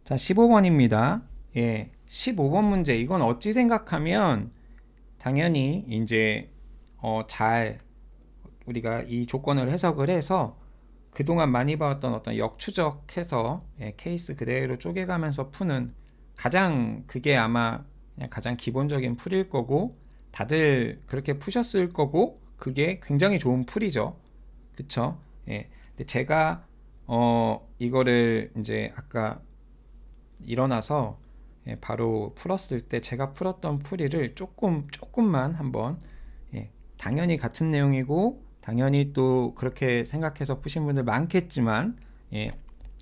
자, 15번입니다. 예, 15번 문제. 이건 어찌 생각하면 당연히 이제 잘 우리가 이 조건을 해석을 해서 그동안 많이 봐왔던 어떤 역추적해서 케이스 그대로 쪼개가면서 푸는 가장 그게 아마 그냥 가장 기본적인 풀일 거고 다들 그렇게 푸셨을 거고 그게 굉장히 좋은 풀이죠. 그쵸? 예. 근데 제가 이거를 이제 아까 일어나서 바로 풀었을 때 제가 풀었던 풀이를 조금만 한번 당연히 같은 내용이고 당연히 또 그렇게 생각해서 푸신 분들 많겠지만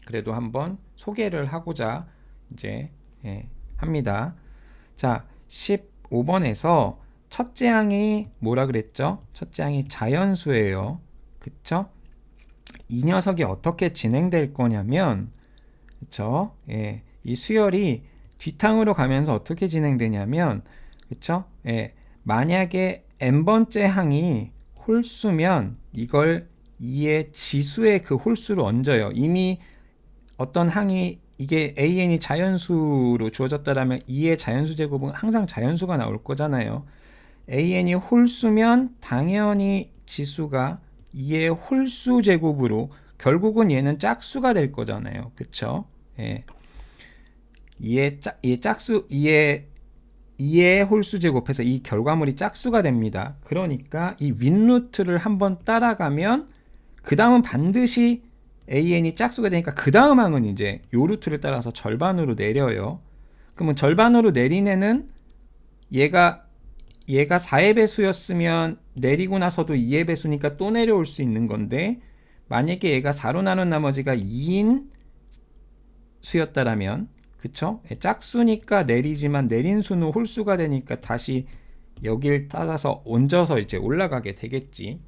그래도 한번 소개를 하고자 이제 합니다. 자, 15번에서 첫째 항이 뭐라 그랬죠? 첫째 항이 자연수예요. 그쵸? 이 녀석이 어떻게 진행될 거냐면 그쵸? 이 수열이 뒷항으로 가면서 어떻게 진행되냐면 그쵸? 만약에 n번째 항이 홀수면 이걸 2의 지수의 그 홀수로 얹어요. 이미 어떤 항이 이게 an이 자연수로 주어졌다라면 2의 자연수 제곱은 항상 자연수가 나올 거잖아요. an이 홀수면 당연히 지수가 2의 홀수 제곱으로 결국은 얘는 짝수가 될 거잖아요. 그쵸? 2의 홀수 제곱해서 이 결과물이 짝수가 됩니다. 그러니까 이 윗루트를 한번 따라가면 그 다음은 반드시 an이 짝수가 되니까 그 다음 항은 이제 요 루트를 따라서 절반으로 내려요. 그러면 절반으로 내린 애는 얘가 4의 배수였으면 내리고 나서도 2의 배수니까 또 내려올 수 있는 건데 만약에 얘가 4로 나눈 나머지가 2인 수였다라면 그쵸? 짝수니까 내리지만 내린 수는 홀수가 되니까 다시 여길 따라서 얹어서 이제 올라가게 되겠지.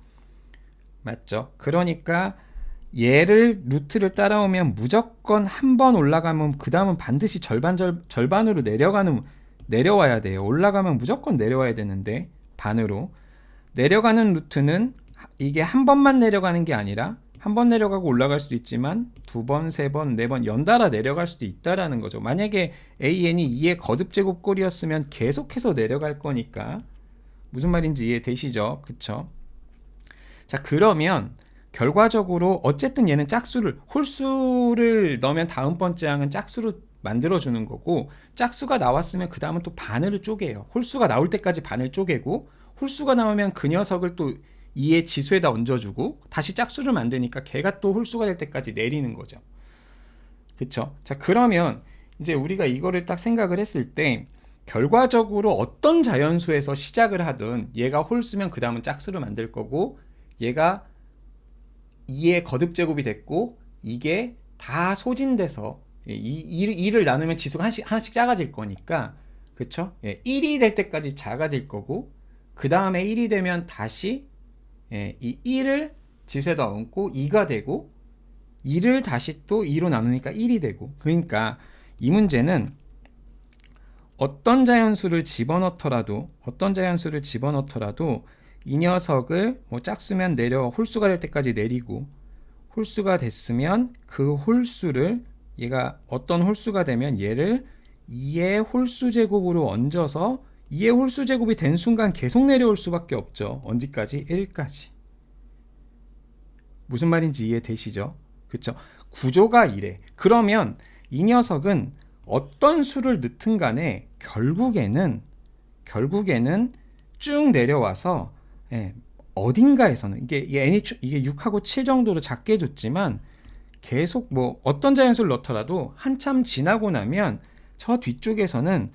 맞죠? 그러니까 얘를 루트를 따라오면 무조건 한 번 올라가면 그 다음은 반드시 절반으로 내려와야 돼요. 올라가면 무조건 내려와야 되는데 반으로 내려가는 루트는 이게 한 번만 내려가는 게 아니라 한 번 내려가고 올라갈 수도 있지만 두 번, 세 번, 네 번 연달아 내려갈 수도 있다라는 거죠. 만약에 an이 2의 거듭 제곱꼴이었으면 계속해서 내려갈 거니까 무슨 말인지 이해되시죠? 그쵸? 자, 그러면 결과적으로 어쨌든 얘는 홀수를 넣으면 다음 번째 항은 짝수로 만들어주는 거고 짝수가 나왔으면 그 다음은 또 반을 쪼개요. 홀수가 나올 때까지 반을 쪼개고 홀수가 나오면 그 녀석을 또 2의 지수에다 얹어주고 다시 짝수를 만드니까 걔가 또 홀수가 될 때까지 내리는 거죠. 그쵸? 자, 그러면 이제 우리가 이거를 딱 생각을 했을 때 결과적으로 어떤 자연수에서 시작을 하든 얘가 홀수면 그 다음은 짝수를 만들 거고 얘가 2의 거듭 제곱이 됐고 이게 다 소진돼서 2를 나누면 지수가 하나씩 작아질 거니까 그쵸? 1이 될 때까지 작아질 거고 그 다음에 1이 되면 다시 이 1을 지수에다 얹고 2가 되고 2를 다시 또 2로 나누니까 1이 되고 그러니까 이 문제는 어떤 자연수를 집어넣더라도 이 녀석을 뭐 짝수면 홀수가 될 때까지 내리고 홀수가 됐으면 그 홀수를 얘가 어떤 홀수가 되면 얘를 2의 홀수 제곱으로 얹어서 2의 홀수 제곱이 된 순간 계속 내려올 수밖에 없죠. 언제까지? 1까지. 무슨 말인지 이해되시죠? 그쵸? 구조가 이래. 그러면 이 녀석은 어떤 수를 넣든 간에 결국에는 쭉 내려와서 어딘가에서는 이게 6하고 7 정도로 작게 줬지만 계속 뭐 어떤 자연수를 넣더라도 한참 지나고 나면 저 뒤쪽에서는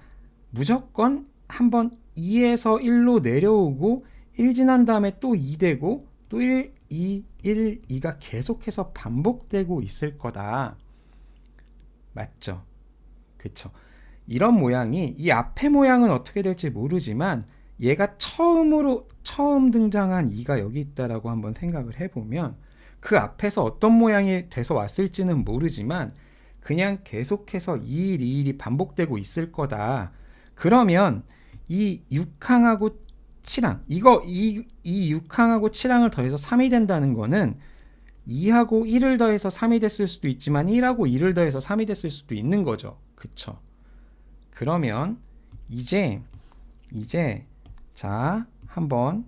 무조건 한번 2에서 1로 내려오고 1 지난 다음에 또 2 되고 또 1, 2, 1, 2가 계속해서 반복되고 있을 거다. 맞죠? 그쵸? 이런 모양이 이 앞에 모양은 어떻게 될지 모르지만 얘가 처음 등장한 2가 여기 있다라고 한번 생각을 해보면 그 앞에서 어떤 모양이 돼서 왔을지는 모르지만 그냥 계속해서 2일, 2일이 반복되고 있을 거다. 그러면 이 6항하고 7항 이 6항하고 7항을 더해서 3이 된다는 거는 2하고 1을 더해서 3이 됐을 수도 있지만 1하고 2를 더해서 3이 됐을 수도 있는 거죠. 그쵸? 그러면 이제 자 한번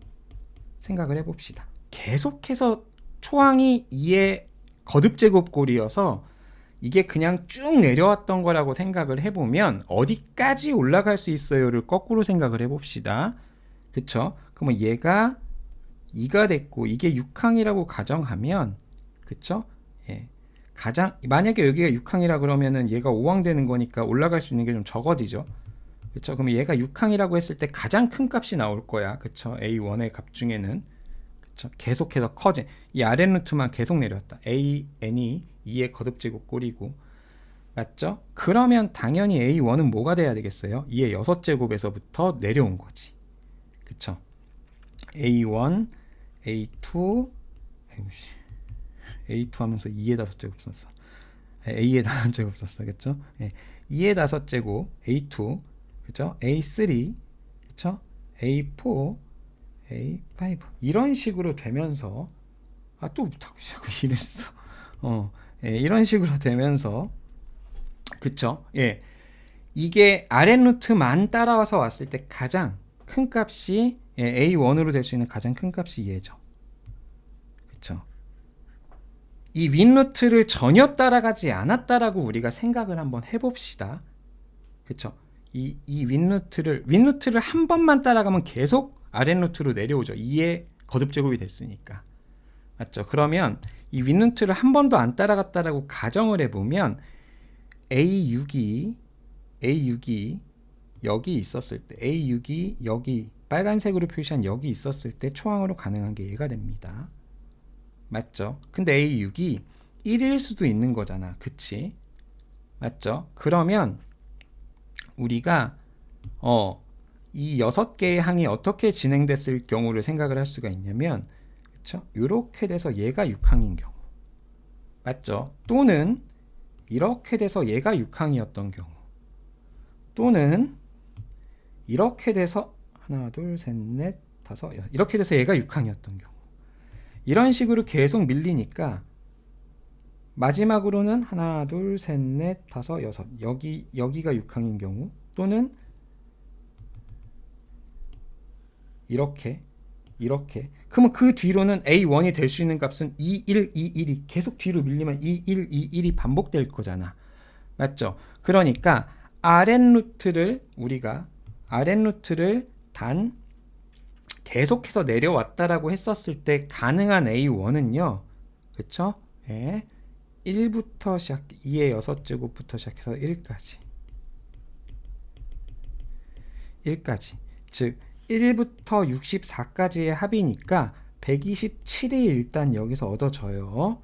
생각을 해봅시다. 계속해서 초항이 2의 거듭제곱꼴이어서 이게 그냥 쭉 내려왔던 거라고 생각을 해보면 어디까지 올라갈 수 있어요를 거꾸로 생각을 해봅시다. 그쵸? 그러면 얘가 2가 됐고 이게 6항이라고 가정하면 그쵸? 예. 만약에 여기가 6항이라 그러면은 얘가 5항 되는 거니까 올라갈 수 있는 게 좀 적어지죠. 그쵸? 그럼 얘가 6항이라고 했을 때 가장 큰 값이 나올 거야. 그쵸? A1의 값 중에는. 그쵸? 계속해서 커진. 이 아랫루트만 계속 내려왔다. AN이 2의 거듭제곱 꼴이고. 맞죠? 그러면 당연히 A1은 뭐가 돼야 되겠어요? 2의 6제곱에서부터 내려온 거지. 그쵸? A1, A2, A2 하면서 2의 5제곱 썼어. A의 5제곱 썼어. 그쵸? 예. 2의 5제곱, A2, 그쵸? A3, 그쵸? A4, A5 이런 식으로 되면서 또 자꾸 이랬어. 예, 이런 식으로 되면서 그쵸? 예. 이게 아랫루트만 따라와서 왔을 때 가장 큰 값이 A1으로 될 수 있는 가장 큰 값이 얘죠. 그쵸? 이 윗루트를 전혀 따라가지 않았다라고 우리가 생각을 한번 해봅시다. 그쵸? 이 윗루트를 한 번만 따라가면 계속 아랫루트로 내려오죠. 2의 거듭제곱이 됐으니까. 맞죠? 그러면 이 윗루트를 한 번도 안 따라갔다라고 가정을 해보면 A6이 여기 있었을 때 A6이 여기 빨간색으로 표시한 여기 있었을 때 초항으로 가능한 게 얘가 됩니다. 맞죠? 근데 A6이 1일 수도 있는 거잖아. 그치? 맞죠? 그러면 우리가 이 6개의 항이 어떻게 진행됐을 경우를 생각을 할 수가 있냐면 그쵸? 이렇게 돼서 얘가 6항인 경우 맞죠? 또는 이렇게 돼서 얘가 6항이었던 경우 또는 이렇게 돼서 하나 둘 셋 넷 다섯 여섯 이렇게 돼서 얘가 6항이었던 경우 이런 식으로 계속 밀리니까 마지막으로는 하나 둘 셋 넷 다섯 여섯 여기가 6항인 경우 또는 이렇게 그러면 그 뒤로는 A1이 될 수 있는 값은 2, 1, 2, 1이 계속 뒤로 밀리면 2, 1, 2, 1이 반복될 거잖아. 맞죠? 그러니까 우리가 아랫루트를 단 계속해서 내려왔다라고 했었을 때 가능한 A1은요. 그쵸? 예. 1부터 2의 6제곱부터 시작해서 1까지. 즉 1부터 64까지의 합이니까 127이 일단 여기서 얻어져요.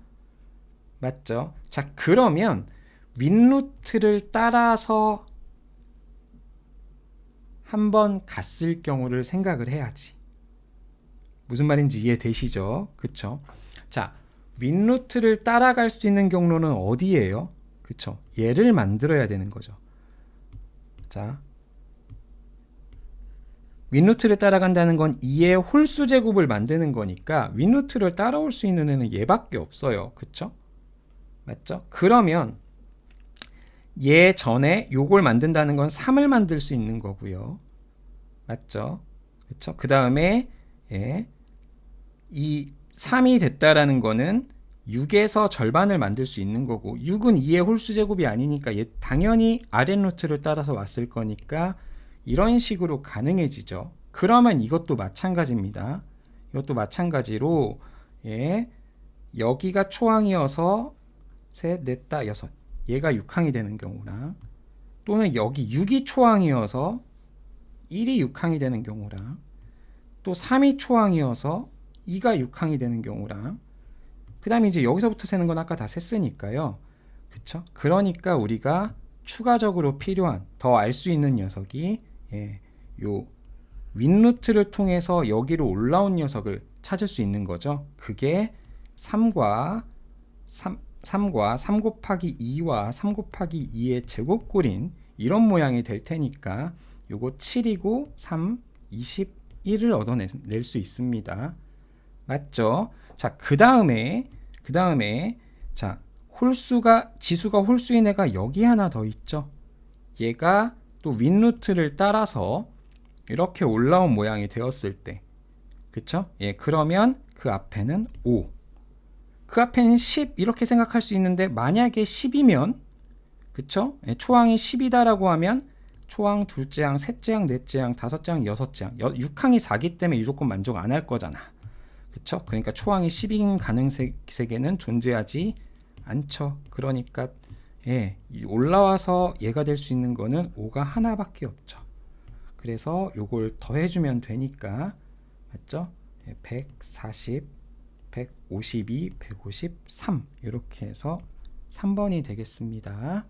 맞죠? 자, 그러면 윗루트를 따라서 한번 갔을 경우를 생각을 해야지. 무슨 말인지 이해되시죠? 그쵸? 자, 윗루트를 따라갈 수 있는 경로는 어디예요? 그쵸? 얘를 만들어야 되는 거죠. 자, 윗루트를 따라간다는 건 2의 홀수 제곱을 만드는 거니까 윗루트를 따라올 수 있는 애는 얘밖에 없어요. 그쵸? 맞죠? 그러면 얘 전에 요걸 만든다는 건 3을 만들 수 있는 거고요. 맞죠? 그쵸? 그 다음에 이 3이 됐다라는 거는 6에서 절반을 만들 수 있는 거고 6은 2의 홀수 제곱이 아니니까 얘 당연히 아랫루트를 따라서 왔을 거니까 이런 식으로 가능해지죠. 그러면 이것도 마찬가지입니다. 이것도 마찬가지로 여기가 초항이어서 셋, 넷, 다, 여섯 얘가 6항이 되는 경우랑 또는 여기 6이 초항이어서 1이 6항이 되는 경우랑 또 3이 초항이어서 2가 6항이 되는 경우랑 그 다음에 이제 여기서부터 세는 건 아까 다 셌으니까요. 그쵸? 그러니까 우리가 추가적으로 필요한 더 알 수 있는 녀석이 요 윗루트를 통해서 여기로 올라온 녀석을 찾을 수 있는 거죠. 그게 3과 3 곱하기 2와 3 곱하기 2의 제곱꼴인 이런 모양이 될 테니까 요거 7이고 3, 21을 얻어낼 수 있습니다. 맞죠? 자, 그 다음에 그 다음에 자, 지수가 홀수인 애가 여기 하나 더 있죠. 얘가 또 윗루트를 따라서 이렇게 올라온 모양이 되었을 때, 그쵸? 예, 그러면 그 앞에는 5, 그 앞에는 10 이렇게 생각할 수 있는데, 만약에 10이면, 그쵸? 예, 초항이 10이다라고 하면 초항 둘째 항, 셋째 항, 넷째 항, 다섯째 항, 여섯째 항, 6항이 4기 때문에 이 조건 만족 안 할 거잖아. 그쵸? 그러니까 초항이 10인 가능세계는 존재하지 않죠. 그러니까 예, 올라와서 얘가 될 수 있는 거는 5가 하나밖에 없죠. 그래서 요걸 더해주면 되니까, 맞죠? 140, 152, 153 이렇게 해서 3번이 되겠습니다.